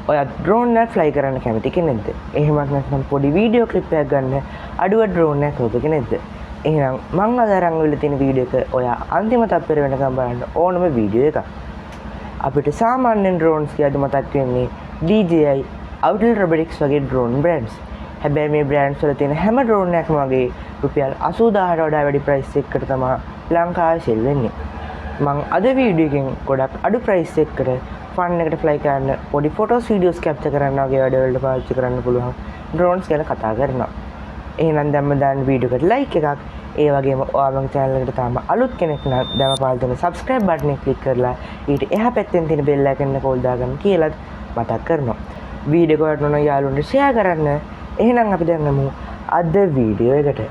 ඔයත් ඩ්‍රෝන් එකක් ෆ්ලයි කරන්න කැමති කෙනෙක්ද? එහෙමත් නැත්නම් පොඩි වීඩියෝ ක්ලිප් එකක් ගන්න අඩුව ඩ්‍රෝන් එකක් හොයපු කෙනෙක්ද? එහෙනම් මං අද අරන් ආවිල්ලා තියෙන වීඩියෝ එක ඔයා අන්තිම තප්පර වෙනකම් බලන්න ඕනම වීඩියෝ එකක්. අපිට සාමාන්‍යයෙන් ඩ්‍රෝන්ස් කියද්දි මතක් වෙන්නේ DJI, Outel Robotics වගේ ඩ්‍රෝන් බ්‍රෑන්ඩ්ස්. හැබැයි මේ බ්‍රෑන්ඩ්ස් වල තියෙන හැම ඩ්‍රෝන් එකක්ම වගේ රුපියල් 80000ට වඩා වැඩි ප්‍රයිස් එකකට තමයි ලංකාවේ සෙල් වෙන්නේ. මං අද වීඩියෝ එකෙන් ගොඩක් අඩු ප්‍රයිස් එකකට ෆන් එකට ෆ්ලයි කරන්න පොඩි ෆොටෝස් වීඩියෝස් කැප්චර් කරන්න වගේ වැඩවලට පාවිච්චි කරන්න පුළුවන් ඩ්‍රෝන්ස් ගැන කතා කරනවා. එහෙනම් දැම්ම දාන්න වීඩියෝ එකට ලයික් එකක්, ඒ වගේම ඔයාලගේ channel එකට තාම අලුත් කෙනෙක් නම් දැන් පාල් දෙන subscribe button එක click කරලා ඊට එහා පැත්තෙන් තියෙන bell icon එක කෝල් දාගන්න කියලා මතක් කරනවා. වීඩියෝ එක වටනවා යාළුවන්ට share කරන්න. එහෙනම් අපි දැන් යමු අද වීඩියෝ එකට.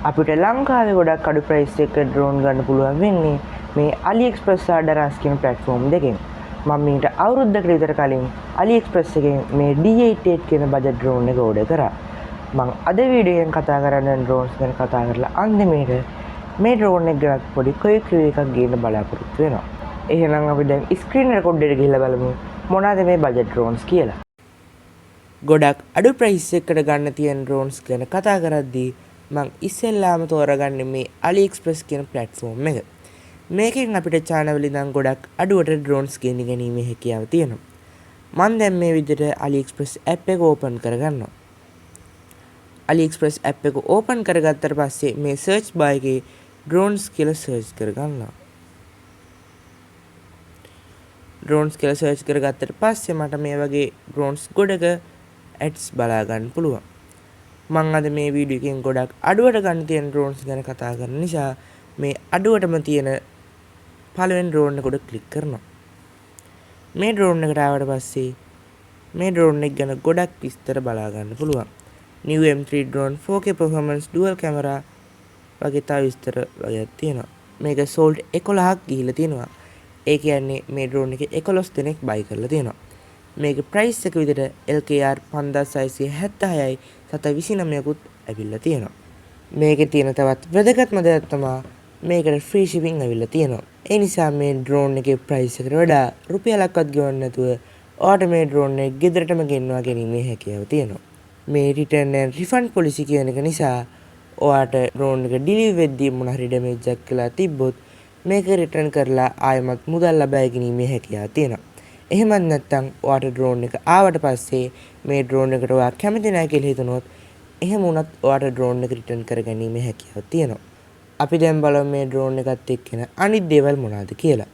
අපිට ලංකාවේ ගොඩක් අඩු ප්‍රයිස් එකක ඩ්‍රෝන් ගන්න පුළුවන් වෙන්නේ මේ AliExpress සහ Daraz කියන platform දෙකෙන්. මම මීට අවුරුද්දකට විතර කලින් AliExpress එකෙන් මේ D88 කියන බජට් ඩ්‍රෝන් එක ඕඩර් කරා. මම අද වීඩියෝ එකෙන් කතා කරන්නේ ඩ්‍රෝන්ස් ගැන කතා කරලා අන්තිමේට මේ ඩ්‍රෝන් එක ගැන පොඩි ක්වික් රිවිව් එකක් ගන්න බලාපොරොත්තු වෙනවා. එහෙනම් අපි දැන් ස්ක්‍රීන් රෙකෝඩ් එකට ගිහිල්ලා බලමු මොනවද මේ බජට් ඩ්‍රෝන්ස් කියලා. ගොඩක් අඩු ප්‍රයිස් එකකට ගන්න තියෙන ඩ්‍රෝන්ස් ගැන කතා කරද්දී මම ඉස්සෙල්ලාම තෝරගන්නේ මේ AliExpress කියන platform එක. මේකෙන් අපිට channel ඉඳන් ගොඩක් අඩුවට ඩ්‍රෝන්ස් ගෙන්න ගැනීමේ හැකියාව තියෙනවා. මම දැන් මේ විදිහට AliExpress app එක open කරගන්නවා. AliExpress app එක open කරගත්තට පස්සේ මේ search bar එකේ drones කියලා search කරගන්නවා. drones කියලා search කරගත්තට පස්සේ මට මේ වගේ drones ගොඩක ads බලා ගන්න පුළුවන්. මම අද මේ වීඩියෝ එකෙන් ගොඩක් අඩුවට ගන්න තියෙන drones ගැන කතා කරන නිසා මේ අඩුවටම තියෙන පළවෙනි ඩ්‍රෝන් එකට ක්ලික් කරනවා. මේ ඩ්‍රෝන් එකට ආවට පස්සේ මේ ඩ්‍රෝන් එක ගැන ගොඩක් විස්තර බලා ගන්න පුළුවන්. New M3 drone 4K performance dual camera වගේ තව විස්තර වගේක් තියෙනවා. මේක sold 11ක් ගිහිල්ලා තියෙනවා. ඒ කියන්නේ මේ ඩ්‍රෝන් එකේ 11 දෙනෙක් buy කරලා තියෙනවා. මේක price එක විදිහට LKR 5676යි 729කුත් ඇවිල්ලා තියෙනවා. මේකේ තියෙන තවත් වැදගත්ම දෙයක් තමයි මේකට free shipping ඇවිල්ලා තියෙනවා. ඒ නිසා මේ ඩ්‍රෝන් එකේ price එකට වඩා රුපියලක්වත් ගෙවන්න නැතුව ඔයාට මේ ඩ්‍රෝන් එක ගෙදරටම ගෙන්වා ගැනීමේ හැකියාව තියෙනවා. මේ return and refund policy කියන එක නිසා ඔයාට ඩ්‍රෝන් එක deliver වෙද්දී මොන හරි damage එකක් කියලා තිබ්බොත් මේක return කරලා ආයෙමත් මුදල් ලබා ගැනීමේ හැකියාව තියෙනවා. එහෙමත් නැත්නම් ඔයාට ඩ්‍රෝන් එක ආවට පස්සේ මේ ඩ්‍රෝන් එකට ඔයා කැමති නැහැ කියලා හිතනොත් එහෙම වුණත් ඔයාට ඩ්‍රෝන් එක return කර ගැනීමේ හැකියාව තියෙනවා. අපි දැන් බලමු මේ ඩ්‍රෝන් එකත් එක්කන අනිත් දේවල් මොනවද කියලා.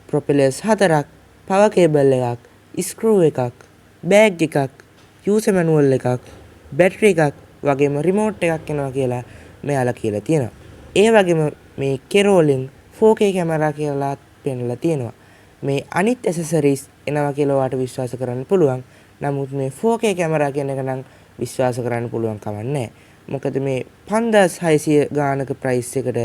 propellers 4ක්, power cable එකක්, screw එකක්, bag එකක්, user manual එකක්, battery එකක් වගේම remote එකක් එනවා කියලා මෙයාලා කියලා තියෙනවා. ඒ වගේම මේ Kerolin 4K camera කියලා පෙන්නලා තියෙනවා. මේ අනිත් accessories එනවා කියලා ඔයාට විශ්වාස කරන්න පුළුවන්. නමුත් මේ 4K camera කියන එක නම් විශ්වාස කරන්න පුළුවන් කමක් නැහැ. මොකද මේ 5600 ගානක ප්‍රයිස් එකට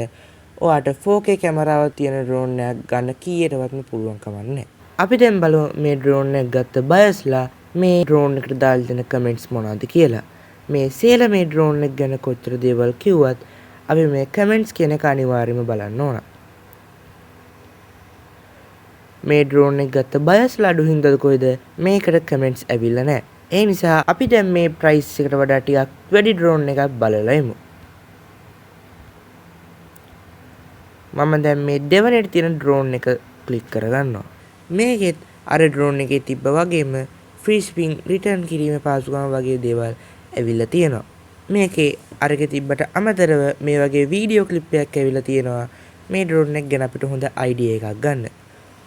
ඔයාට 4K කැමරාවක් තියෙන ඩ්‍රෝන් එකක් ගන්න කීයටවත්ම පුළුවන් කමක් නැහැ. අපි දැන් බලමු මේ ඩ්‍රෝන් එක ගත්ත බයස්ලා මේ ඩ්‍රෝන් එකට දාලා දෙන කමෙන්ට්ස් මොනවද කියලා. මේ සේල මේ ඩ්‍රෝන් එක ගැන කොච්චර දේවල් කිව්වත් අපි මේ කමෙන්ට්ස් කියන එක අනිවාර්යයෙන්ම බලන්න ඕන. මේ ඩ්‍රෝන් එක ගත්ත බයස්ලා අඩු හින්දාද කොයිද මේකට කමෙන්ට්ස් ඇවිල්ලා නැහැ. ඒ නිසා අපි දැන් මේ ප්‍රයිස් එකට වඩා ටිකක් වැඩි ඩ්‍රෝන් එකක් බලලා එමු. මම දැන් මේ දෙවනේට තියෙන ඩ්‍රෝන් එක ක්ලික් කරගන්නවා. මේකෙත් අර ඩ්‍රෝන් එකේ තිබ්බ වගේම free shipping return කිරීමේ පහසුකම් වගේ දේවල් ඇවිල්ලා තියෙනවා. මේකේ අරකේ තිබ්බට අමතරව මේ වගේ වීඩියෝ ක්ලිප් එකක් ඇවිල්ලා තියෙනවා. මේ ඩ්‍රෝන් එක ගැන අපිට හොඳ idea එකක් ගන්න.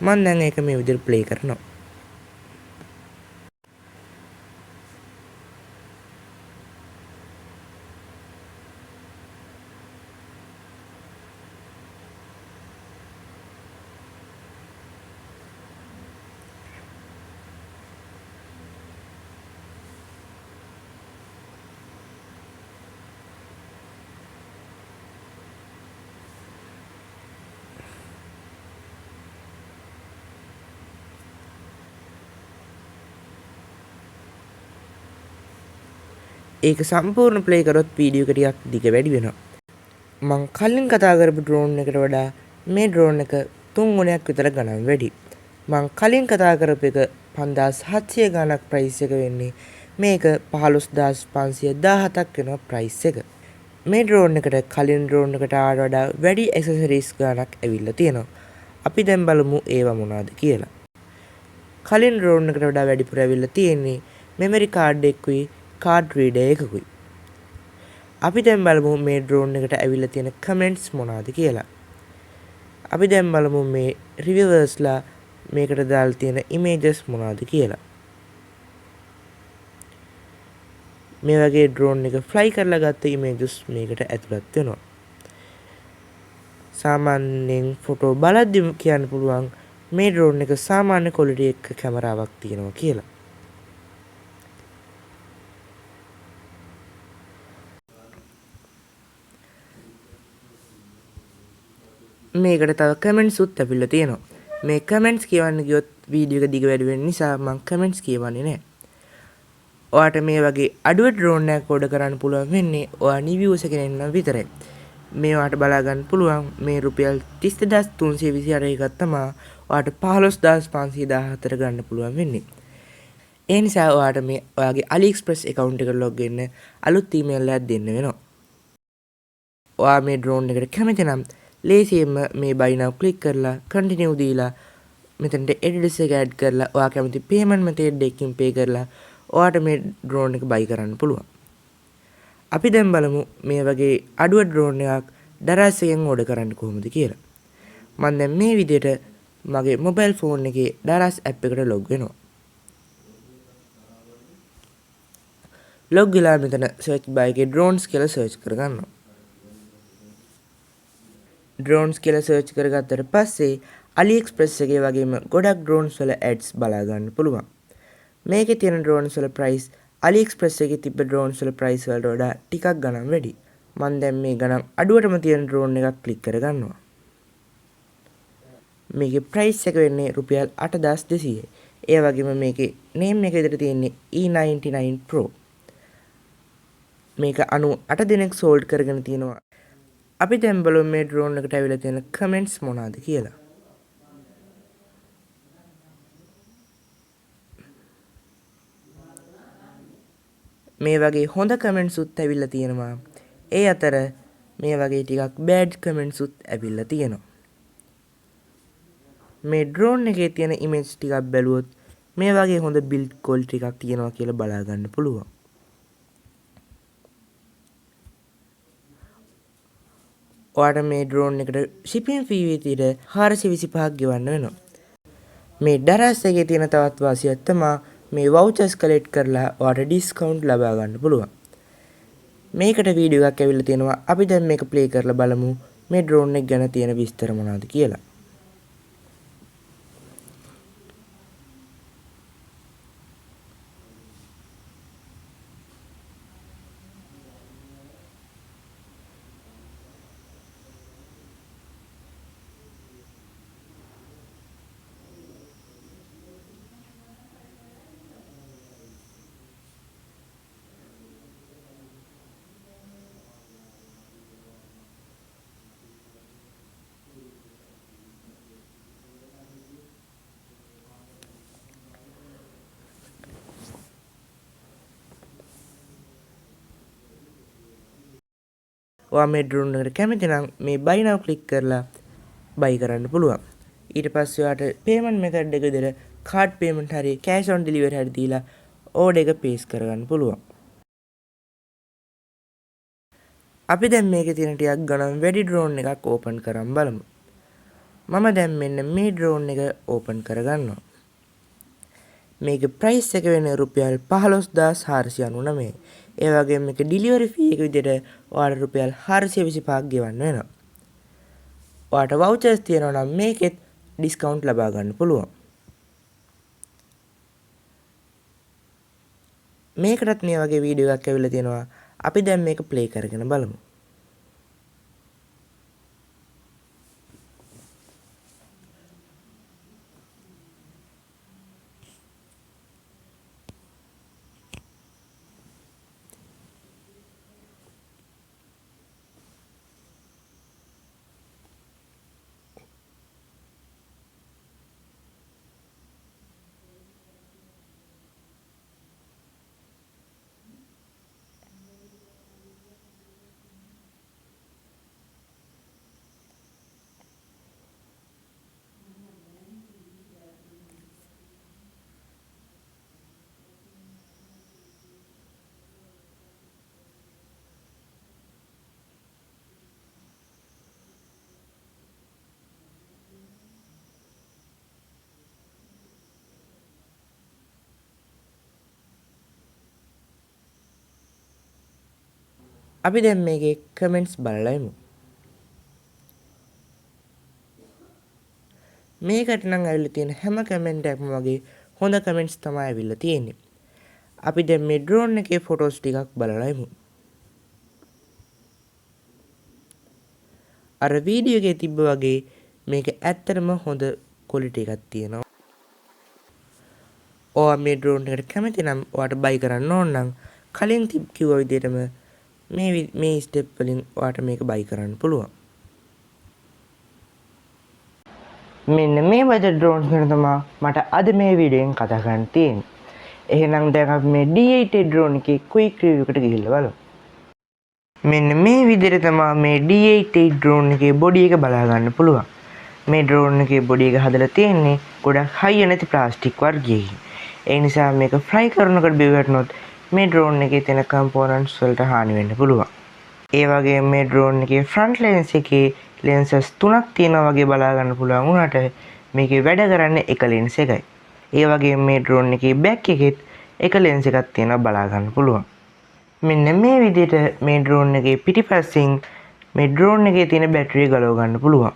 මම දැන් ඒක මේ විදිහට play කරනවා. ඒක සම්පූර්ණ ප්ලේ කරොත් වීඩියෝ එක ටිකක් දිග වැඩි වෙනවා. මම කලින් කතා කරපු ඩ්‍රෝන් එකට වඩා මේ ඩ්‍රෝන් එක 3 ගුණයක් විතර ගණන් වැඩි. මම කලින් කතා කරපු එක 5,700 ගණක් ප්‍රයිස් එක වෙන්නේ. මේක 15,517ක් වෙනවා ප්‍රයිස් එක. මේ ඩ්‍රෝන් එකට කලින් ඩ්‍රෝන් එකට වඩා වැඩි ඇක්සසරිස් ගණක් ඇවිල්ලා තියෙනවා. අපි දැන් බලමු ඒවා මොනවද කියලා. කලින් ඩ්‍රෝන් එකට වඩා වැඩිපුර ඇවිල්ලා තියෙන්නේ මෙමරි කාඩ් එකකුයි කාඩ් රීඩර් එකකුයි. අපි දැන් බලමු මේ ඩ්‍රෝන් එකට ඇවිල්ලා තියෙන කමෙන්ට්ස් මොනවද කියලා. අපි දැන් බලමු මේ රිවිවර්ස්ලා මේකට දාලා තියෙන ඉමේජස් මොනවද කියලා. මේ වගේ ඩ්‍රෝන් එක ෆ්ලයි කරලා ගත්ත ඉමේජස් මේකට ඇතුළත් වෙනවා. සාමාන්‍යයෙන් ෆොටෝ බලද්දි කියන්න පුළුවන් මේ ඩ්‍රෝන් එක සාමාන්‍ය ක්වොලිටි එක කැමරාවක් තියෙනවා කියලා. මේකට තව කමෙන්ට්ස් උත් ඇවිල්ලා තියෙනවා. මේ කමෙන්ට්ස් කියවන්න ගියොත් වීඩියෝ එක දිග වැඩි වෙන නිසා මම කමෙන්ට්ස් කියවන්නේ නැහැ. ඔයාට මේ වගේ අඩුව ඩ්‍රෝන් එකක් ඕඩර් කරන්න පුළුවන් වෙන්නේ ඔයා නිව් යූසර් කෙනෙක් නම් විතරයි. මේවාට බලා ගන්න පුළුවන් මේ රුපියල් 30328 එකක් තමයි ඔයාට 15514 ගන්න පුළුවන් වෙන්නේ. ඒ නිසා ඔයාට මේ ඔයාගේ AliExpress account එකට log වෙන්න අලුත් email එකක් දෙන්න වෙනවා. ඔයා මේ ඩ්‍රෝන් එකට කැමති නම් ලේසියෙන්ම මේ buy now click කරලා continue දීලා මෙතනට address එක add කරලා ඔයා කැමති payment method එකකින් pay කරලා ඔයාට මේ ඩ්‍රෝන් එක buy කරන්න පුළුවන්. අපි දැන් බලමු මේ වගේ අඩුව ඩ්‍රෝන් එකක් දරස් එකෙන් ඕඩර් කරන්න කොහොමද කියලා. මම දැන් මේ විදිහට මගේ මොබයිල් ෆෝන් එකේ දරස් app එකට log වෙනවා. log වෙලා මෙතන search bar එකේ drones කියලා search කරගන්නවා. drones කියලා search කරගත්තට පස්සේ AliExpress එකේ වගේම ගොඩක් drones වල ads බලා ගන්න පුළුවන්. මේකේ තියෙන drones වල price AliExpress එකේ තිබ්බ drones වල price වලට වඩා ටිකක් ගණන් වැඩි. මම දැන් මේ ගණන් අඩුවටම තියෙන drone එකක් ක්ලික් කරගන්නවා. මේකේ price එක වෙන්නේ රුපියල් 8200යි. ඒ වගේම මේකේ name එක විතර තියෙන්නේ E99 Pro. මේක 98 දිනක් sold කරගෙන තියෙනවා. අපි දැන් බලමු මේ drone එකට ඇවිල්ලා තියෙන comments මොනවාද කියලා. මේ වගේ හොඳ කමෙන්ට්ස් උත් ඇවිල්ලා තියෙනවා. ඒ අතර මේ වගේ ටිකක් බෑඩ් කමෙන්ට්ස් උත් ඇවිල්ලා තියෙනවා. මේ ඩ්‍රෝන් එකේ තියෙන ඉමේජ් ටිකක් බැලුවොත් මේ වගේ හොඳ බිල්ඩ් ක්වොලිටි එකක් තියෙනවා කියලා බලා ගන්න පුළුවන්. ඔයාට මේ ඩ්‍රෝන් එකට shipping fee විදිහට 425ක් ගෙවන්න වෙනවා. මේ දරස් එකේ තියෙන තවත් වාසියක් තමයි මේ vouchers collect කරලා ඔයාට discount ලබා ගන්න පුළුවන්. මේකට වීඩියෝ එකක් ඇවිල්ලා තියෙනවා. අපි දැන් මේක play කරලා බලමු මේ drone එක ගැන තියෙන විස්තර මොනවද කියලා. ඔයා මේ ඩ්‍රෝන් එකට කැමති නම් මේ buy now click කරලා buy කරන්න පුළුවන්. ඊට පස්සේ ඔයාට payment method එක විදිහට card payment හරි cash on delivery හරි දීලා order එක place කරගන්න පුළුවන්. අපි දැන් මේකේ තියෙන ටිකක් ගණන් වැඩි ඩ්‍රෝන් එකක් open කරන් බලමු. මම දැන් මෙන්න මේ ඩ්‍රෝන් එක open කරගන්නවා. මේකේ price එක වෙන්නේ රුපියල් 15499. ඒ වගේම මේක delivery fee එක විදිහට ඔයාලට රුපියල් 425ක් ගෙවන්න වෙනවා. ඔයාලට vouchers තියෙනවා නම් මේකෙත් discount ලබා ගන්න පුළුවන්. මේකටත් මේ වගේ වීඩියෝ එකක් ඇවිල්ලා තියෙනවා. අපි දැන් මේක play කරගෙන බලමු. අපි දැන් මේකේ කමෙන්ට්ස් බලලා එමු. මේකට නම් ඇවිල්ලා තියෙන හැම කමෙන්ට් එකක්ම වගේ හොඳ කමෙන්ට්ස් තමයි ඇවිල්ලා තියෙන්නේ. අපි දැන් මේ ඩ්‍රෝන් එකේ ෆොටෝස් ටිකක් බලලා එමු. අර වීඩියෝ එකේ තිබ්බ වගේ මේක ඇත්තටම හොඳ ක්වොලිටි එකක් තියෙනවා. ඔයා මේ ඩ්‍රෝන් එකට කැමති නම් ඔයාට බයි කරන්න ඕන නම් කලින් කිව්ව විදිහටම මේ ස්ටෙප් වලින් ඔයාට මේක බයි කරන්න පුළුවන්. මෙන්න මේ වගේ ඩ්‍රෝන්ස් ගැන තමයි මට අද මේ වීඩියෝෙන් කතා කරන්න තියෙන්නේ. එහෙනම් දැන් අපි මේ D8 ඩ්‍රෝන් එකේ ක්වික් රිවිව් එකට ගිහිල්ලා බලමු. මෙන්න මේ විදිහට තමයි මේ D8 ඩ්‍රෝන් එකේ බොඩි එක බලා ගන්න පුළුවන්. මේ ඩ්‍රෝන් එකේ බොඩි එක හදලා තියෙන්නේ ගොඩක් හයිය නැති ප්ලාස්ටික් වර්ගයකින්. ඒ නිසා මේක ෆ්ලයි කරනකොට බිව්වටනොත් මේ ඩ්‍රෝන් එකේ තියෙන කම්පෝනන්ට්ස් වලට හානි වෙන්න පුළුවන්. ඒ වගේම මේ ඩ්‍රෝන් එකේ ෆ්‍රන්ට් ලෙන්ස් එකේ ලෙන්සස් 3ක් තියෙනවා වගේ බලා ගන්න පුළුවන් වුණාට මේකේ වැඩ කරන්නේ එක ලෙන්ස් එකයි. ඒ වගේම මේ ඩ්‍රෝන් එකේ බෑක් එකෙත් එක ලෙන්ස් එකක් තියෙනවා බලා ගන්න පුළුවන්. මෙන්න මේ විදිහට මේ ඩ්‍රෝන් එකේ පිටිපස්සෙන් මේ ඩ්‍රෝන් එකේ තියෙන බැටරිය ගලව ගන්න පුළුවන්.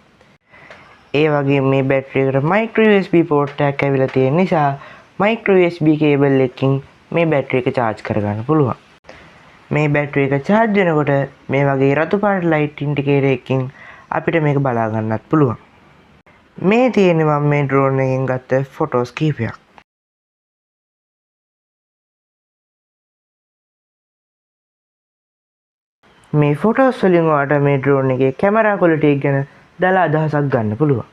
ඒ වගේම මේ බැටරි එකට මයික්‍රෝ USB පෝට් එකක් ඇවිල්ලා තියෙන නිසා මයික්‍රෝ USB කේබල් එකකින් මේ බැටරි එක charge කරගන්න පුළුවන්. මේ බැටරි එක charge වෙනකොට මේ වගේ රතු පාට ලයිට් ඉන්ඩිකේටර් එකකින් අපිට මේක බලා ගන්නත් පුළුවන්. මේ තියෙන්නේ මම මේ ඩ්‍රෝන් එකෙන් ගත්ත ෆොටෝස් කීපයක්. මේ ෆොටෝස් වලින් ඔයාලට මේ ඩ්‍රෝන් එකේ කැමරා ක්වොලිටි එක ගැන දාලා අදහසක් ගන්න පුළුවන්.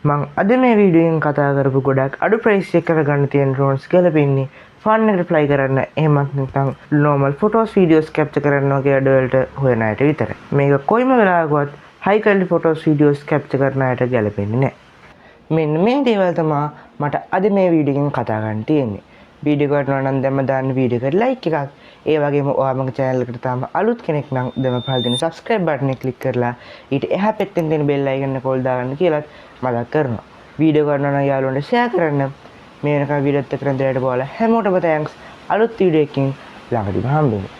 මං අද මේ වීඩියෝෙන් කතා කරපු ගොඩක් අඩු ප්‍රයිස් එකකට ගන්න තියෙන ඩ්‍රෝන්ස් ගැලපෙන්නේ ෆන් එකට ෆ්ලයි කරන්න එහෙමත් නැත්නම් normal photos videos capture කරන්න වගේ අඩවලට හොයන අයට විතරයි. මේක කොයිම වෙලාවකවත් high quality photos videos capture කරන අයට ගැලපෙන්නේ නැහැ. මෙන්න මේ දේවල් තමයි මට අද මේ වීඩියෝෙන් කතා කරන්න තියෙන්නේ. වීඩියෝ එකට නම් දැම්ම දාන්න වීඩියෝ එකට like එකක්. ඒ වගේම ඔයා මගේ channel එකට තාම අලුත් කෙනෙක් නම් දැම්ම පහළ දෙන subscribe button එක click කරලා ඊට එහා පැත්තෙන් තියෙන bell icon එක call දාගන්න කියලාත් මතක් කරනවා. වීඩියෝ කරනවා නම් යාළුවන්ට share කරන්න. මේ වෙනකන් වීඩියෝත් එක්ක රැඳිලාට බලලා හැමෝටම thanks. අලුත් වීඩියෝ එකකින් ළඟදීම හම්බෙමු.